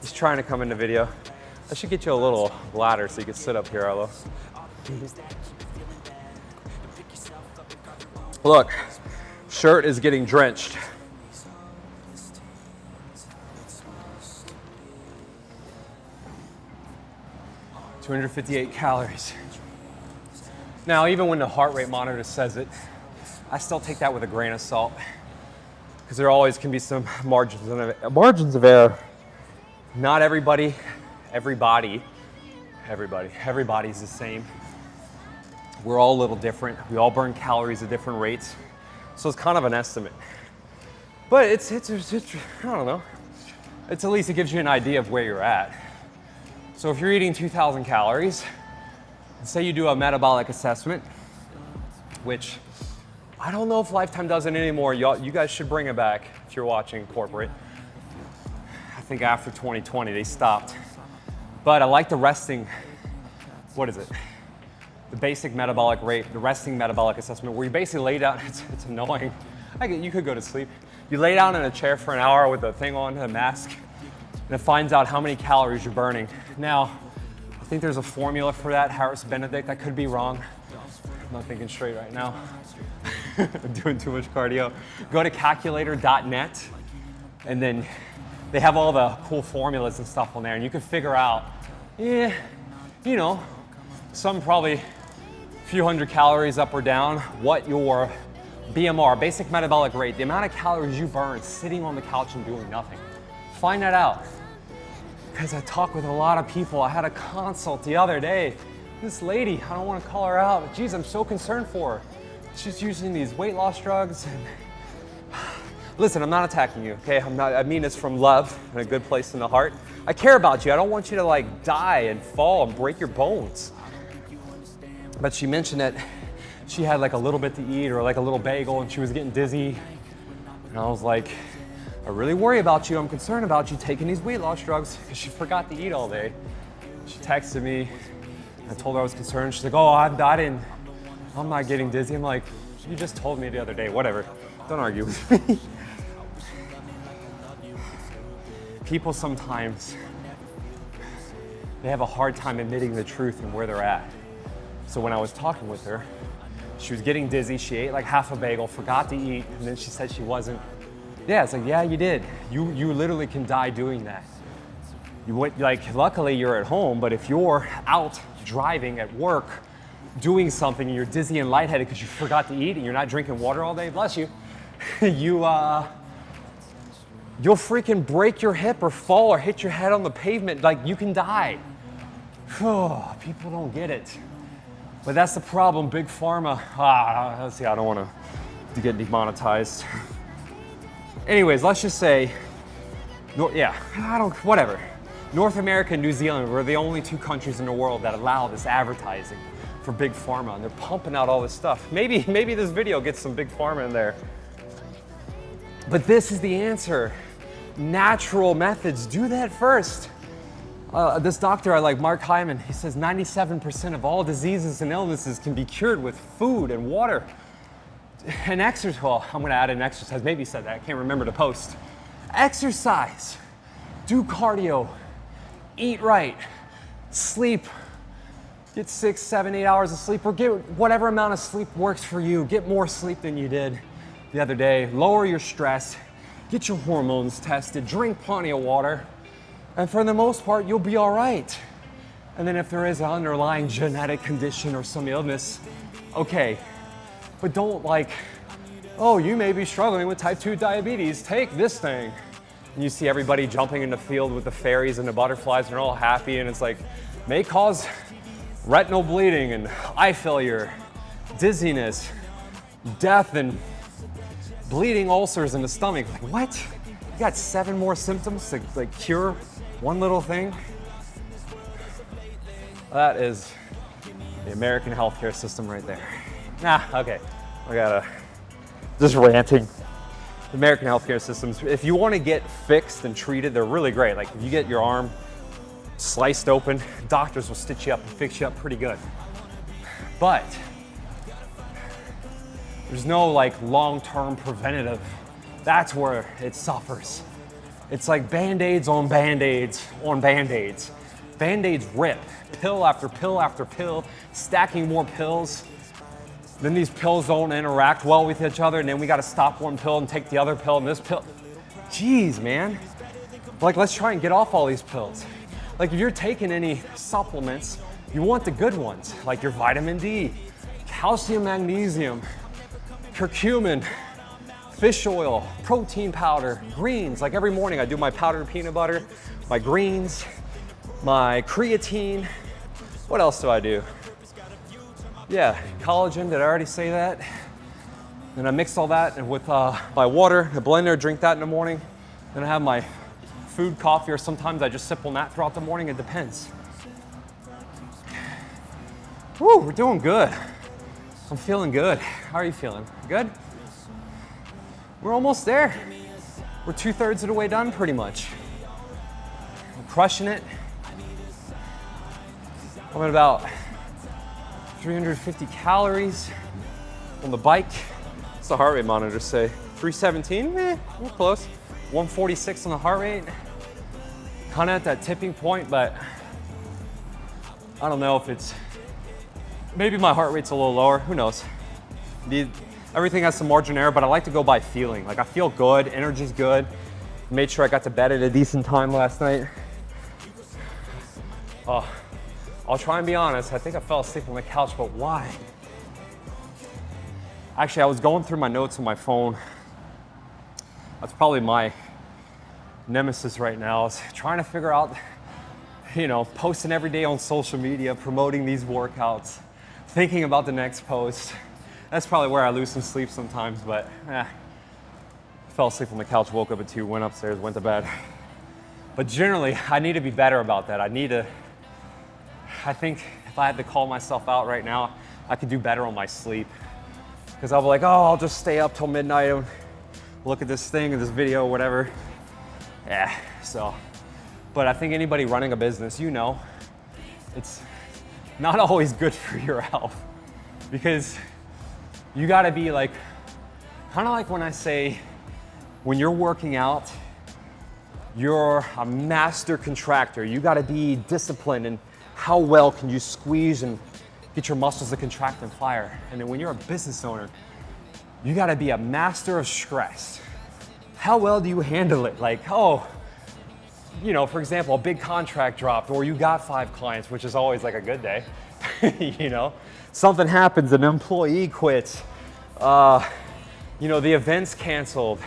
He's trying to come in the video. I should get you a little ladder so you can sit up here, Arlo. Look, shirt is getting drenched. $258 calories. Now, even when the heart rate monitor says it, I still take that with a grain of salt because there always can be some margins of error. Not everybody's the same. We're all a little different. We all burn calories at different rates. So it's kind of an estimate. But it's I don't know. It's at least it gives you an idea of where you're at. So if you're eating 2,000 calories, and say you do a metabolic assessment, which I don't know if Lifetime does it anymore. You guys should bring it back if you're watching corporate. I think after 2020 they stopped. But I like the resting, what is it? The basic metabolic rate, the resting metabolic assessment, where you basically lay down, it's annoying. You could go to sleep. You lay down in a chair for an hour with the thing on, a mask, and it finds out how many calories you're burning. Now, I think there's a formula for that, Harris Benedict. I could be wrong. I'm not thinking straight right now. I'm doing too much cardio. Go to calculator.net, and then they have all the cool formulas and stuff on there, and you can figure out, some probably a few hundred calories up or down, what your BMR, basic metabolic rate, the amount of calories you burn sitting on the couch and doing nothing. Find that out. Because I talk with a lot of people. I had a consult the other day. This lady, I don't want to call her out, but geez, I'm so concerned for her. She's using these weight loss drugs. And listen, I'm not attacking you, okay? I mean this from love and a good place in the heart. I care about you. I don't want you to like die and fall and break your bones. But she mentioned that she had like a little bit to eat or like a little bagel and she was getting dizzy. And I was like, I really worry about you. I'm concerned about you taking these weight loss drugs because she forgot to eat all day. She texted me. I told her I was concerned. She's like, oh, I'm not getting dizzy. I'm like, you just told me the other day. Whatever. Don't argue with me. People sometimes, they have a hard time admitting the truth and where they're at. So when I was talking with her, she was getting dizzy. She ate like half a bagel, forgot to eat, and then she said she wasn't. Yeah, it's like, yeah, you did. You literally can die doing that. Luckily you're at home, but if you're out driving at work, doing something, and you're dizzy and lightheaded because you forgot to eat and you're not drinking water all day, bless you, you'll freaking break your hip or fall or hit your head on the pavement. Like, you can die. People don't get it. But that's the problem, Big Pharma. Let's see, I don't want to get demonetized. Anyways, let's just say, whatever. North America and New Zealand were the only two countries in the world that allow this advertising for Big Pharma, and they're pumping out all this stuff. Maybe this video gets some Big Pharma in there. But this is the answer. Natural methods, do that first. This doctor I like, Mark Hyman, he says 97% of all diseases and illnesses can be cured with food and water. And exercise, well, I'm gonna add in exercise, maybe he said that, I can't remember to post. Exercise, do cardio, eat right, sleep, get 6, 7, 8 hours of sleep, or get whatever amount of sleep works for you. Get more sleep than you did the other day. Lower your stress, get your hormones tested, drink plenty of water, and for the most part, you'll be all right. And then if there is an underlying genetic condition or some illness, okay, but don't like, oh, you may be struggling with type 2 diabetes, take this thing. And you see everybody jumping in the field with the fairies and the butterflies, and they're all happy, and it's like, may cause retinal bleeding and eye failure, dizziness, death, and bleeding ulcers in the stomach. Like, what? You got 7 more symptoms to like cure one little thing? That is the American healthcare system right there. Okay, I gotta, just ranting. The American healthcare systems, if you want to get fixed and treated, they're really great. Like if you get your arm sliced open, doctors will stitch you up and fix you up pretty good. But There's no like long-term preventative. That's where it suffers. It's like Band-Aids on Band-Aids on Band-Aids. Band-Aids rip, pill after pill after pill, stacking more pills. Then these pills don't interact well with each other, and then we gotta stop one pill and take the other pill and this pill. Jeez, man. Like, let's try and get off all these pills. Like, if you're taking any supplements, you want the good ones, like your vitamin D, calcium, magnesium, curcumin, fish oil, protein powder, greens. Like every morning I do my powdered peanut butter, my greens, my creatine. What else do I do? Yeah, collagen, did I already say that? Then I mix all that with my water, a blender, drink that in the morning. Then I have my food, coffee, or sometimes I just sip on that throughout the morning, it depends. Woo, we're doing good. I'm feeling good. How are you feeling? Good? We're almost there. We're 2/3 of the way done pretty much. I'm crushing it. I'm at about 350 calories on the bike. What's the heart rate monitor say? 317? We're close. 146 on the heart rate. Kind of at that tipping point, but I don't know if it's, maybe my heart rate's a little lower, who knows? Everything has some margin of error, but I like to go by feeling. Like I feel good, energy's good. Made sure I got to bed at a decent time last night. I'll try and be honest, I think I fell asleep on the couch, but why? Actually, I was going through my notes on my phone. That's probably my nemesis right now, is trying to figure out, you know, posting every day on social media, promoting these workouts, thinking about the next post. That's probably where I lose some sleep sometimes, but fell asleep on the couch, woke up at 2, went upstairs, went to bed. But generally, I need to be better about that. I think if I had to call myself out right now, I could do better on my sleep. Because I'll be like, oh, I'll just stay up till midnight and look at this thing or this video or whatever. Yeah, so. But I think anybody running a business, you know, it's not always good for your health. Because you gotta be like, kind of like when I say, when you're working out, you're a master contractor. You gotta be disciplined in how well can you squeeze and get your muscles to contract and fire. And then when you're a business owner, you gotta be a master of stress. How well do you handle it? Like, oh, you know, for example, a big contract dropped, or you got 5 clients, which is always like a good day. You know, something happens, an employee quits, you know, the event's canceled,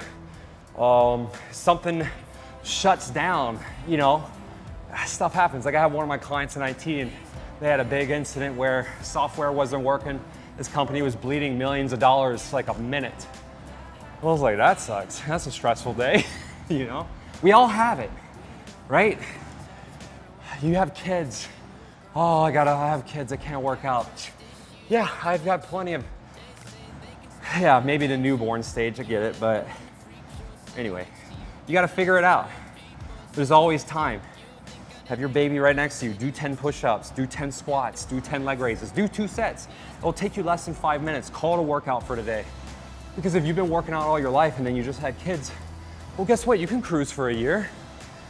something shuts down, you know, stuff happens. Like I have one of my clients in IT, and they had a big incident where software wasn't working. This company was bleeding millions of dollars like a minute. I was like, that sucks. That's a stressful day. You know, we all have it, right? You have kids. Oh, I have kids, I can't work out. Yeah, I've got plenty of, yeah, maybe the newborn stage, I get it, but anyway, you gotta figure it out. There's always time. Have your baby right next to you, do 10 push-ups, do 10 squats, do 10 leg raises, do 2 sets. It'll take you less than 5 minutes, call it a workout for today. Because if you've been working out all your life and then you just had kids, well, guess what? You can cruise for a year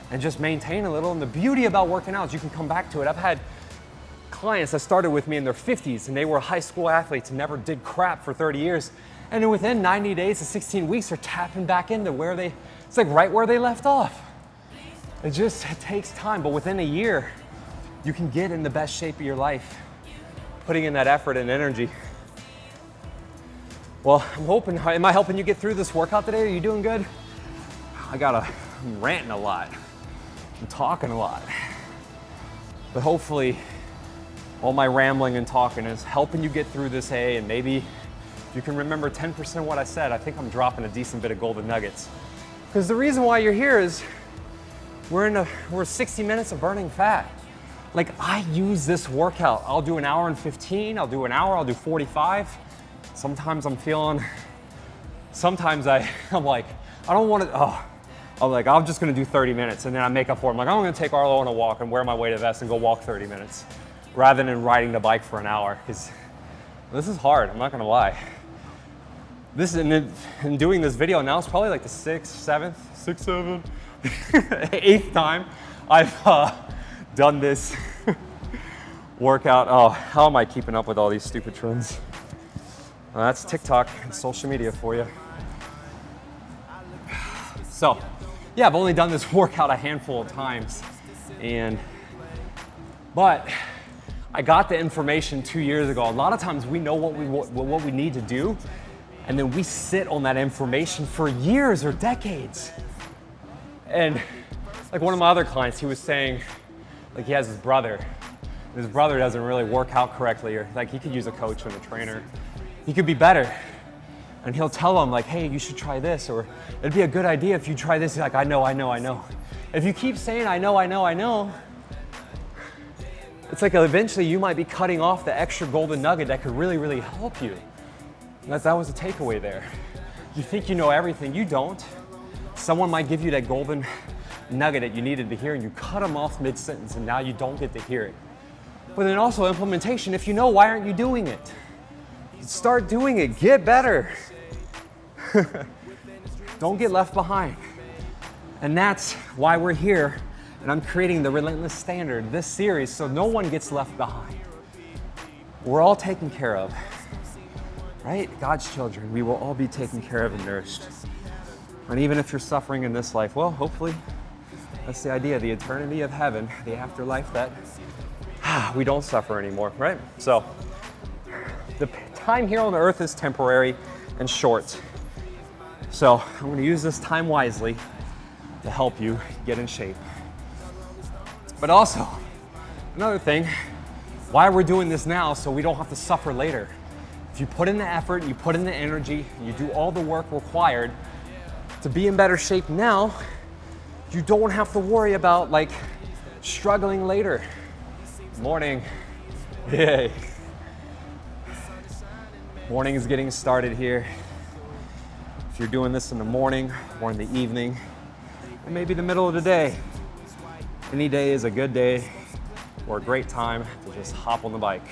and just maintain a little. And the beauty about working out is you can come back to it. I've had clients that started with me in their 50s and they were high school athletes and never did crap for 30 years. And then within 90 days to 16 weeks, they're tapping back into where it's like right where they left off. It takes time, but within a year, you can get in the best shape of your life, putting in that effort and energy. Well, I'm hoping, am I helping you get through this workout today? Are you doing good? I'm ranting a lot. I'm talking a lot. But hopefully, all my rambling and talking is helping you get through this A, and maybe if you can remember 10% of what I said, I think I'm dropping a decent bit of golden nuggets. Because the reason why you're here is we're 60 minutes of burning fat. Like, I use this workout. I'll do an hour and 15, I'll do an hour, I'll do 45. Sometimes I'm like, I don't want to, I'm like, I'm just gonna do 30 minutes and then I make up for it. I'm like, I'm gonna take Arlo on a walk and wear my weighted vest and go walk 30 minutes rather than riding the bike for an hour, because this is hard, I'm not gonna lie. This in doing this video now, it's probably like the sixth, seventh, eighth time I've done this workout. Oh, how am I keeping up with all these stupid trends? Well, that's TikTok and social media for you. So, yeah, I've only done this workout a handful of times, but I got the information 2 years ago. A lot of times we know what we need to do, and then we sit on that information for years or decades. And like one of my other clients, he was saying, like he has his brother, and his brother doesn't really work out correctly, or like he could use a coach and a trainer. He could be better. And he'll tell him like, hey, you should try this, or it'd be a good idea if you try this. He's like, I know. If you keep saying, I know, it's like eventually you might be cutting off the extra golden nugget that could really, really help you. And that was the takeaway there. You think you know everything, you don't. Someone might give you that golden nugget that you needed to hear, and you cut them off mid-sentence, and now you don't get to hear it. But then also implementation. If you know, why aren't you doing it? Start doing it, get better. Don't get left behind. And that's why we're here, and I'm creating the Relentless Standard, this series, so no one gets left behind. We're all taken care of, right? God's children, we will all be taken care of and nourished. And even if you're suffering in this life, well, hopefully, that's the idea, the eternity of heaven, the afterlife, that we don't suffer anymore, right? So, the time here on earth is temporary and short. So I'm going to use this time wisely to help you get in shape. But also, another thing, why we're doing this now, so we don't have to suffer later. If you put in the effort, you put in the energy, you do all the work required to be in better shape now, you don't have to worry about like struggling later. Morning. Yay. Morning is getting started here. If you're doing this in the morning or in the evening, or maybe the middle of the day, any day is a good day or a great time to just hop on the bike.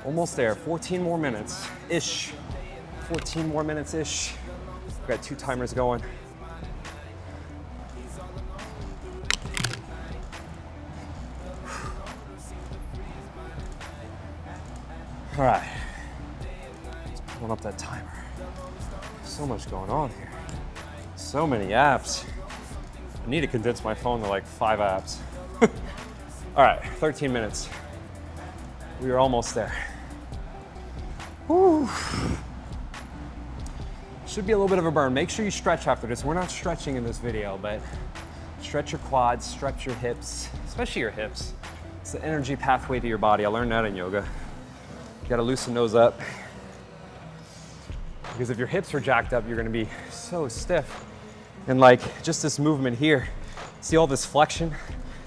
Almost there, 14 more minutes-ish. 14 more minutes-ish. We've got 2 timers going. All right, let's pull up that timer. So much going on here. So many apps. I need to condense my phone to like 5 apps. All right, 13 minutes. We are almost there. Whew. Should be a little bit of a burn. Make sure you stretch after this. We're not stretching in this video, but stretch your quads, stretch your hips, especially your hips. It's the energy pathway to your body. I learned that in yoga. You gotta loosen those up. Because if your hips are jacked up, you're gonna be so stiff. And like just this movement here, see all this flexion?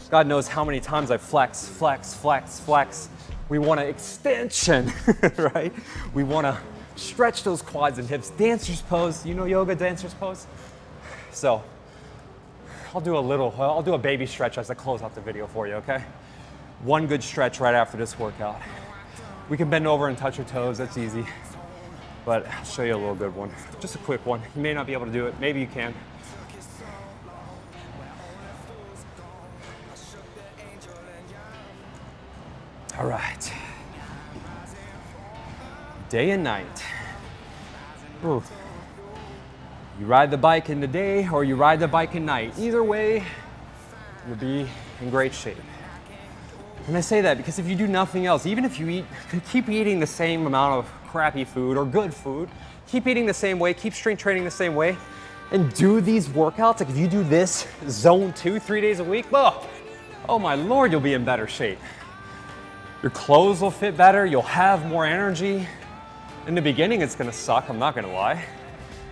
God knows how many times I flex. We want an extension, right? We wanna stretch those quads and hips. Dancer's pose, you know yoga, dancer's pose? So, I'll do a baby stretch as I close out the video for you, okay? One good stretch right after this workout. We can bend over and touch your toes, that's easy. But I'll show you a little good one. Just a quick one. You may not be able to do it, maybe you can. All right. Day and night. Ooh. You ride the bike in the day or you ride the bike at night. Either way, you'll be in great shape. And I say that because if you do nothing else, even if you keep eating the same amount of crappy food or good food, keep eating the same way, keep strength training the same way, and do these workouts, like if you do this zone 2, 3 days a week, oh my Lord, you'll be in better shape. Your clothes will fit better, you'll have more energy. In the beginning, it's gonna suck, I'm not gonna lie.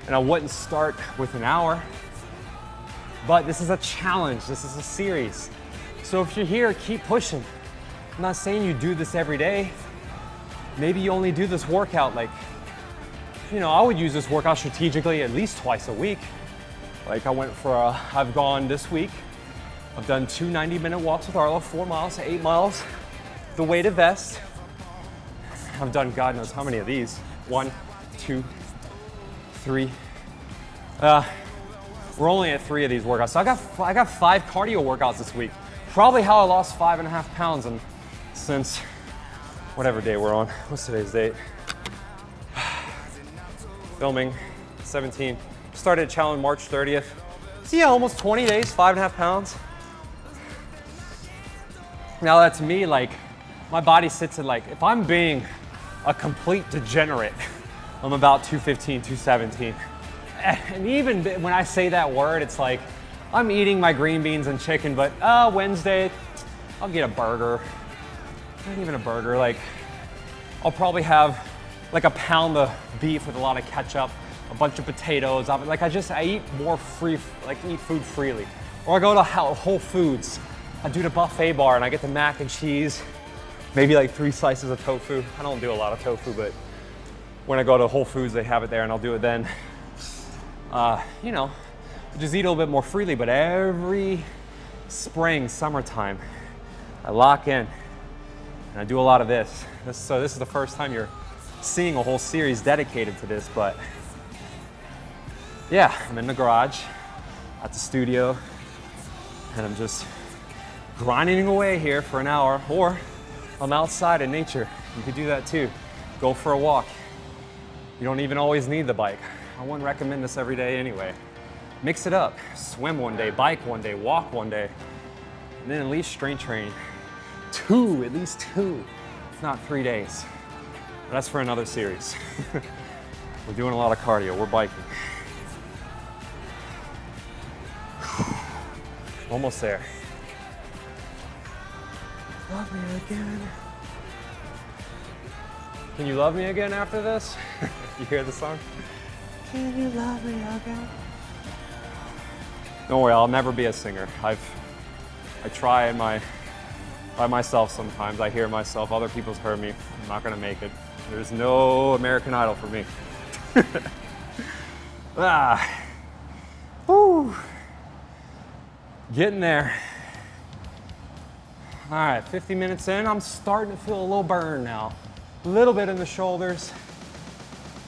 And I wouldn't start with an hour. But this is a challenge, this is a series. So if you're here, keep pushing. I'm not saying you do this every day. Maybe you only do this workout I would use this workout strategically at least twice a week. Like I've gone this week, I've done 2 90-minute walks with Arlo, 4 miles to 8 miles, the weighted vest. I've done God knows how many of these. 1, 2, 3. We're only at 3 of these workouts. So I got 5 cardio workouts this week. Probably how I lost 5.5 pounds since whatever day we're on. What's today's date? Filming 17. Started challenge March 30th. So yeah, almost 20 days, 5.5 pounds. Now that's me, like, my body sits at like, if I'm being a complete degenerate, I'm about 215, 217. And even when I say that word, it's like, I'm eating my green beans and chicken, but Wednesday, I'll get a burger. Not even a burger, like, I'll probably have like a pound of beef with a lot of ketchup, a bunch of potatoes. I eat more free, like eat food freely. Or I go to Whole Foods. I do the buffet bar and I get the mac and cheese, maybe like 3 slices of tofu. I don't do a lot of tofu, but when I go to Whole Foods, they have it there and I'll do it then. You know, just eat a little bit more freely, but every spring, summertime, I lock in and I do a lot of this. So this is the first time you're seeing a whole series dedicated to this, but yeah, I'm in the garage at the studio and I'm just grinding away here for an hour, or I'm outside in nature. You could do that too. Go for a walk. You don't even always need the bike. I wouldn't recommend this every day anyway. Mix it up. Swim one day, bike one day, walk one day, and then at least strength train. At least two, if not 3 days. But that's for another series. We're doing a lot of cardio, we're biking. Almost there. Love me again. Can you love me again after this? You hear the song? Can you love me again? Don't worry, I'll never be a singer. I try by myself sometimes. I hear myself, other people's heard me. I'm not gonna make it. There's no American Idol for me. Woo. Getting there. All right, 50 minutes in, I'm starting to feel a little burn now. A little bit in the shoulders.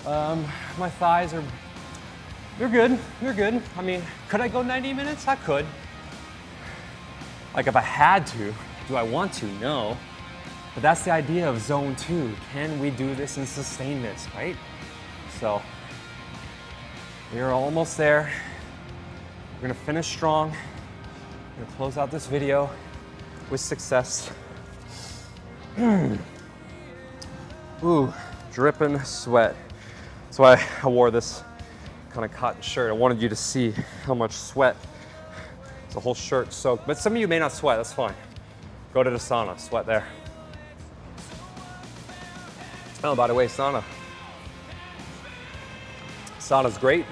My thighs are, they're good. I mean, could I go 90 minutes? I could. Like if I had to, do I want to? No. But that's the idea of zone 2. Can we do this and sustain this, right? So, we're almost there. We're gonna finish strong. We're gonna close out this video with success. Ooh, dripping sweat. That's why I wore this kind of cotton shirt. I wanted you to see how much sweat. The whole shirt soaked. But some of you may not sweat, that's fine. Go to the sauna, sweat there. Oh, by the way, sauna. Sauna's great.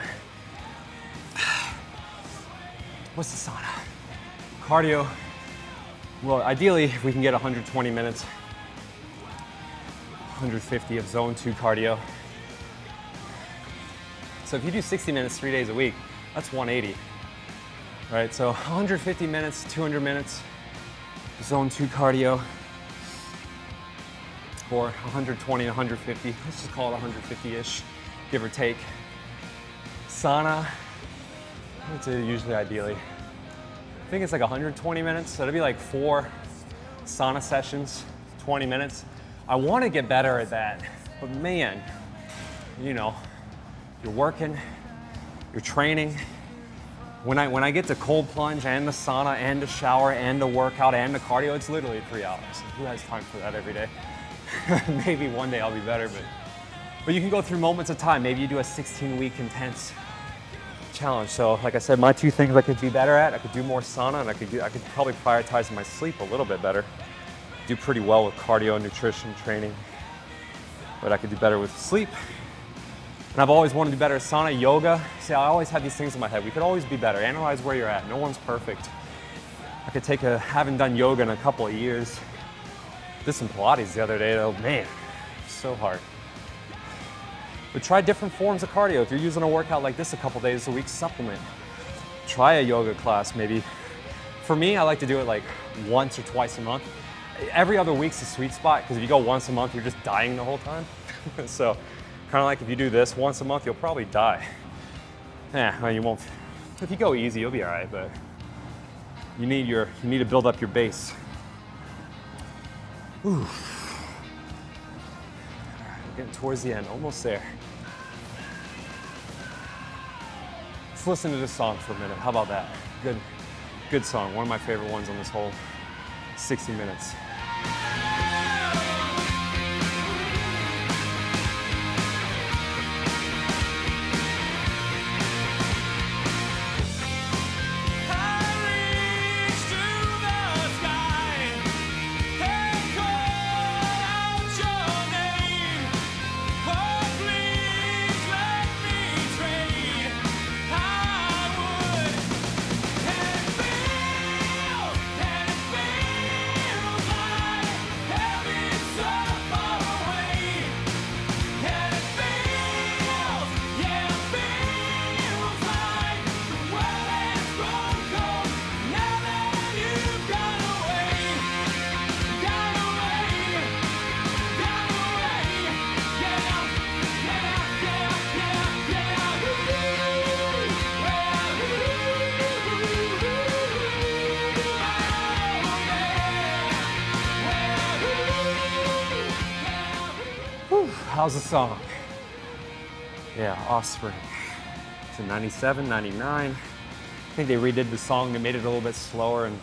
What's the sauna? Cardio. Well, ideally, if we can get 120 minutes, 150 of zone 2 cardio. So if you do 60 minutes 3 days a week, that's 180. Right, so 150 minutes, 200 minutes, zone 2 cardio, or 120 and 150. Let's just call it 150-ish, give or take. Sauna, what's it usually ideally? I think it's like 120 minutes, so it'll be like 4 sauna sessions, 20 minutes. I want to get better at that, but man, you know, you're working, you're training. When I get to cold plunge and the sauna and the shower and the workout and the cardio, it's literally 3 hours. Who has time for that every day? Maybe one day I'll be better, but you can go through moments of time. Maybe you do a 16-week intense challenge. So like I said, my 2 things I could be better at, I could do more sauna and I could probably prioritize my sleep a little bit better. Do pretty well with cardio, nutrition, training, but I could do better with sleep. And I've always wanted to do better at sauna, yoga. See, I always have these things in my head. We could always be better. Analyze where you're at. No one's perfect. I could haven't done yoga in a couple of years. Did some Pilates the other day though. Man, so hard. But try different forms of cardio. If you're using a workout like this a couple days a week, supplement. Try a yoga class maybe. For me, I like to do it like once or twice a month. every other week's the sweet spot, because if you go once a month, you're just dying the whole time. So kind of like if you do this once a month, you'll probably die. Well, you won't. If you go easy, you'll be all right, but you need to build up your base. Ooh. All right, we're getting towards the end, almost there. Let's listen to this song for a minute. How about that? Good song. One of my favorite ones on this whole 60 minutes. How's the song? Yeah, Offspring. It's in 97, 99. I think they redid the song. They made it a little bit slower in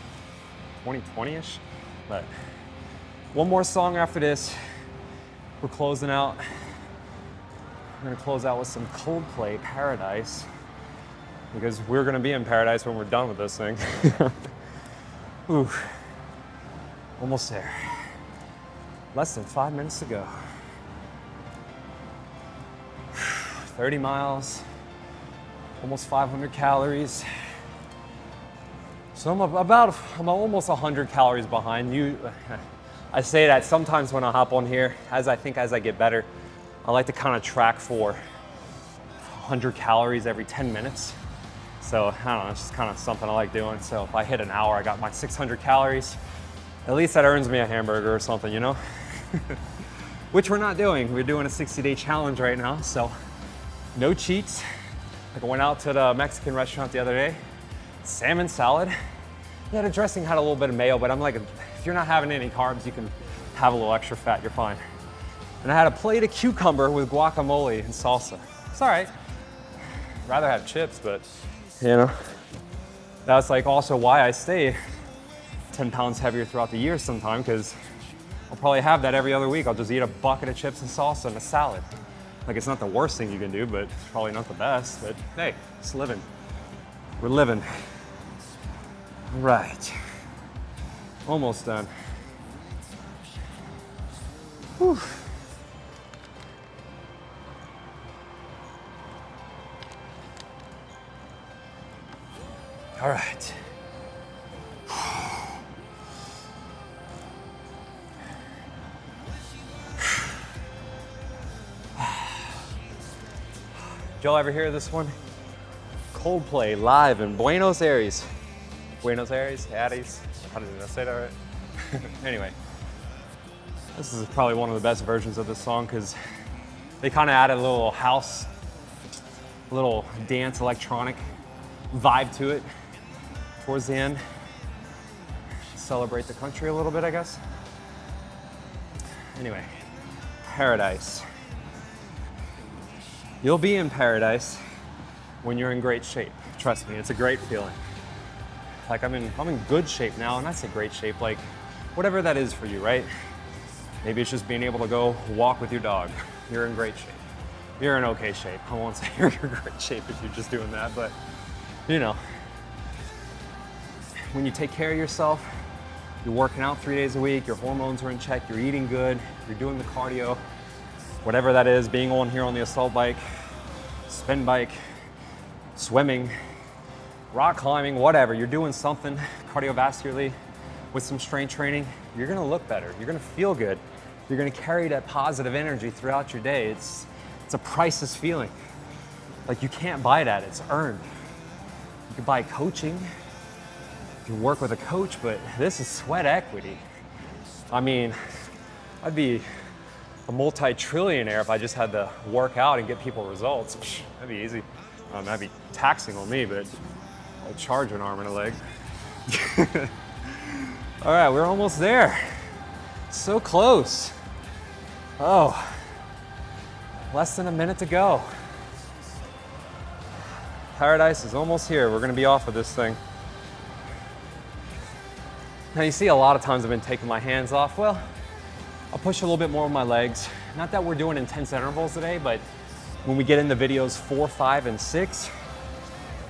2020-ish. But one more song after this. We're closing out. We're gonna close out with some Coldplay, Paradise. Because we're gonna be in paradise when we're done with this thing. Ooh, almost there. Less than 5 minutes to go. 30 miles, almost 500 calories. So I'm almost 100 calories behind you. I say that sometimes when I hop on here, as I get better, I like to kind of track for 100 calories every 10 minutes. So I don't know, it's just kind of something I like doing. So if I hit an hour, I got my 600 calories. At least that earns me a hamburger or something, you know? Which we're not doing. We're doing a 60-day challenge right now, so no cheats. Like I went out to the Mexican restaurant the other day, salmon salad. Yeah, the dressing had a little bit of mayo, but I'm like, if you're not having any carbs, you can have a little extra fat, you're fine. And I had a plate of cucumber with guacamole and salsa. It's all right. Rather have chips, but you know, that's like also why I stay 10 pounds heavier throughout the year sometime, because I'll probably have that every other week. I'll just eat a bucket of chips and salsa and a salad. Like, it's not the worst thing you can do, but it's probably not the best. But hey, it's living. We're living. All right. Almost done. Whew. All right. Did y'all ever hear this one? Coldplay live in Buenos Aires. Buenos Aires, Addis. How did I say that right? Anyway, this is probably one of the best versions of this song because they kind of added a little house, a little dance electronic vibe to it towards the end. Celebrate the country a little bit, I guess. Anyway, Paradise. You'll be in paradise when you're in great shape. Trust me, it's a great feeling. Like I'm in good shape now, and I say great shape, like whatever that is for you, right? Maybe it's just being able to go walk with your dog. You're in great shape. You're in okay shape. I won't say you're in great shape if you're just doing that, but you know, when you take care of yourself, you're working out 3 days a week, your hormones are in check, you're eating good, you're doing the cardio, whatever that is, being on here on the assault bike, spin bike, swimming, rock climbing, whatever, you're doing something cardiovascularly with some strength training, you're gonna look better, you're gonna feel good, you're gonna carry that positive energy throughout your day. It's a priceless feeling. Like you can't buy that, it's earned. You can buy coaching, you can work with a coach, but this is sweat equity. I mean, I'd be a multi-trillionaire if I just had to work out and get people results. Psh, that'd be easy. That'd be taxing on me, but I'll charge an arm and a leg. All right, we're almost there. So close. Oh, less than a minute to go. Paradise is almost here. We're gonna be off of this thing. Now you see a lot of times I've been taking my hands off. Well, I'll push a little bit more with my legs. Not that we're doing intense intervals today, but when we get into videos 4, 5, and 6,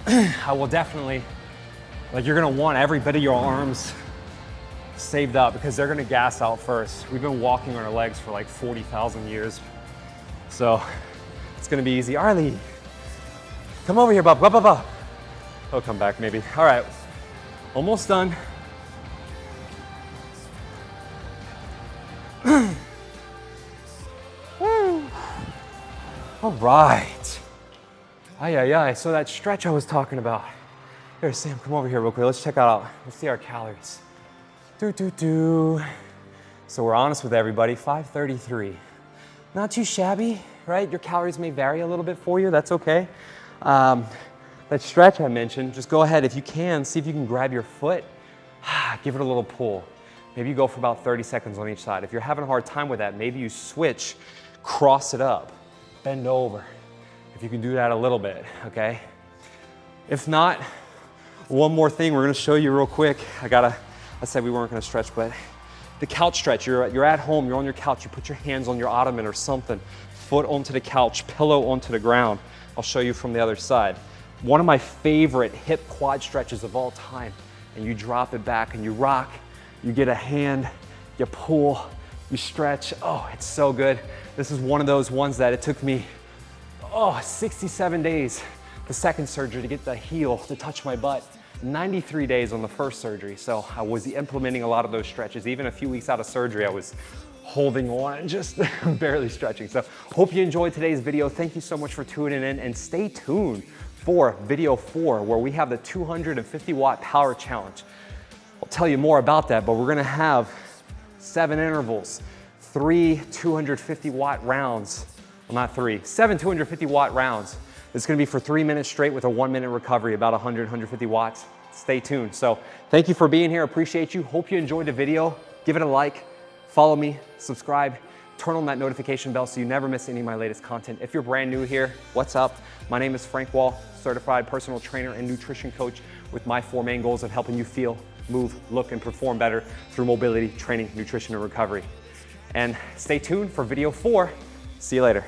I will definitely, like, you're gonna want every bit of your arms saved up because they're gonna gas out first. We've been walking on our legs for like 40,000 years. So it's gonna be easy. Arlie, come over here, bub, bub, bub, bub. He'll come back maybe. All right, almost done. Woo. All right. Ay, ay, ay. So that stretch I was talking about. Here, Sam, come over here real quick. Let's check out, let's see our calories. So we're honest with everybody, 533. Not too shabby, right? Your calories may vary a little bit for you, that's okay. That stretch I mentioned, just go ahead, if you can, see if you can grab your foot, give it a little pull. Maybe you go for about 30 seconds on each side. If you're having a hard time with that, maybe you switch, cross it up, bend over. If you can do that a little bit, okay? If not, one more thing we're gonna show you real quick. I said we weren't gonna stretch, but the couch stretch, you're at home, you're on your couch, you put your hands on your ottoman or something, foot onto the couch, pillow onto the ground. I'll show you from the other side. One of my favorite hip quad stretches of all time, and you drop it back and you rock, you get a hand, you pull, you stretch. Oh, it's so good. This is one of those ones that it took me, 67 days, the second surgery to get the heel to touch my butt. 93 days on the first surgery. So I was implementing a lot of those stretches. Even a few weeks out of surgery, I was holding on, just barely stretching. So hope you enjoyed today's video. Thank you so much for tuning in, and stay tuned for video 4, where we have the 250 watt power challenge. I'll tell you more about that, but we're gonna have 7 intervals, 3 250 watt rounds. Well, not 3, 7 250 watt rounds. It's gonna be for 3 minutes straight with a 1 minute recovery, about 100, 150 watts. Stay tuned. So thank you for being here, appreciate you. Hope you enjoyed the video. Give it a like, follow me, subscribe, turn on that notification bell so you never miss any of my latest content. If you're brand new here, what's up? My name is Frank Wall, certified personal trainer and nutrition coach with my 4 main goals of helping you feel, move, look, and perform better through mobility, training, nutrition, and recovery. And stay tuned for video 4. See you later.